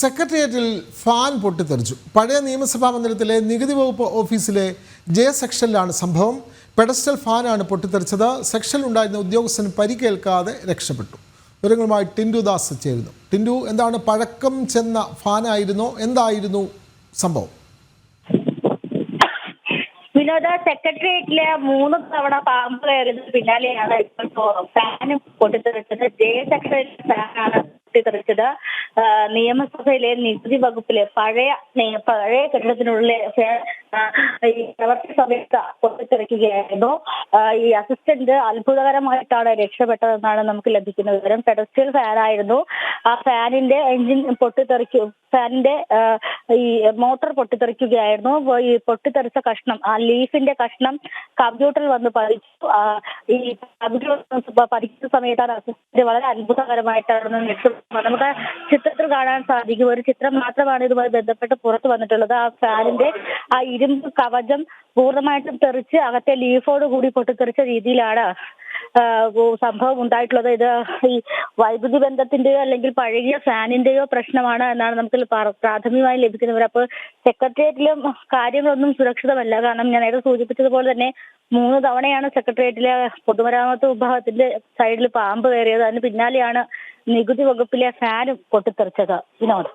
സെക്രട്ടേറിയറ്റിൽ ഫാൻ പൊട്ടിത്തെറിച്ചു. പഴയ നിയമസഭാ മന്ദിരത്തിലെ നികുതി വകുപ്പ് ഓഫീസിലെ ജെ സെക്ഷനിലാണ് സംഭവം. പെഡസ്റ്റൽ ഫാനാണ് പൊട്ടിത്തെറിച്ചത്. സെക്ഷനിൽ ഉണ്ടായിരുന്ന ഉദ്യോഗസ്ഥന് പരിക്കേൽക്കാതെ രക്ഷപ്പെട്ടു. വിവരങ്ങളുമായി ടിൻഡു ദാസ് ചേരുന്നു. ടിൻഡു, എന്താണ് പഴക്കം ചെന്ന ഫാനായിരുന്നോ? എന്തായിരുന്നു സംഭവം? വിനോദ, സെക്രട്ടേറിയറ്റിലെ 3 തവണ പാമ്പ് കയറിയതിന് പിന്നാലെയാണ് ഇപ്പോൾ ഫാനും പൊട്ടിത്തെറിച്ചത്. ജെ സെക്രട്ടേറിയറ്റ് ഫാനാണ് പൊട്ടിത്തെറിച്ചത്. നിയമസഭയിലെ നികുതി വകുപ്പിലെ പഴയ കെട്ടിടത്തിനുള്ളിലെ ഈ പ്രവർത്തി സമയത്ത് പൊട്ടിത്തെറിക്കുകയായിരുന്നു. ഈ അസിസ്റ്റന്റ് അത്ഭുതകരമായിട്ടാണ് രക്ഷപ്പെട്ടതെന്നാണ് നമുക്ക് ലഭിക്കുന്ന വിവരം. പെഡസ്റ്റൽ ഫാനായിരുന്നു. ആ ഫാനിന്റെ എഞ്ചിൻ ഫാനിന്റെ ഈ മോട്ടോർ പൊട്ടിത്തെറിക്കുകയായിരുന്നു. ഈ പൊട്ടിത്തെറിച്ച കഷ്ണം, ആ ലീഫിന്റെ കഷ്ണം കമ്പ്യൂട്ടറിൽ വന്ന് പതിച്ചു. ഈ കമ്പ്യൂട്ടർ പതിക്കുന്ന സമയത്താണ് അസിസ്റ്റന്റ് വളരെ അത്ഭുതകരമായിട്ടാണ് നമുക്ക് ചിത്രത്തിൽ കാണാൻ സാധിക്കും. ഒരു ചിത്രം മാത്രമാണ് ഇതുമായി ബന്ധപ്പെട്ട് പുറത്തു വന്നിട്ടുള്ളത്. ആ ഫാനിന്റെ ആ ഇരുമ്പ് കവചം പൂർണ്ണമായിട്ടും തെറിച്ച് അകത്തെ ലീഫോട് കൂടി പൊട്ടിത്തെറിച്ച രീതിയിലാണ് സംഭവം ഉണ്ടായിട്ടുള്ളത്. ഇത് ഈ വൈദ്യുതി ബന്ധത്തിന്റെയോ അല്ലെങ്കിൽ പഴകിയ ഫാനിന്റെയോ പ്രശ്നമാണ് എന്നാണ് നമുക്ക് പ്രാഥമികമായി ലഭിക്കുന്നവർ. അപ്പോൾ സെക്രട്ടേറിയറ്റിലും കാര്യങ്ങളൊന്നും സുരക്ഷിതമല്ല. കാരണം ഞാൻ നേരത്തെ സൂചിപ്പിച്ചതുപോലെ തന്നെ 3 തവണയാണ് സെക്രട്ടേറിയറ്റിലെ പൊതുമരാമത്ത് വിഭാഗത്തിന്റെ സൈഡിൽ പാമ്പ് കയറിയത്. അതിന് പിന്നാലെയാണ് നികുതി വകുപ്പിലെ ഫാനും പൊട്ടിത്തെറിച്ചത്. വിനോദ്.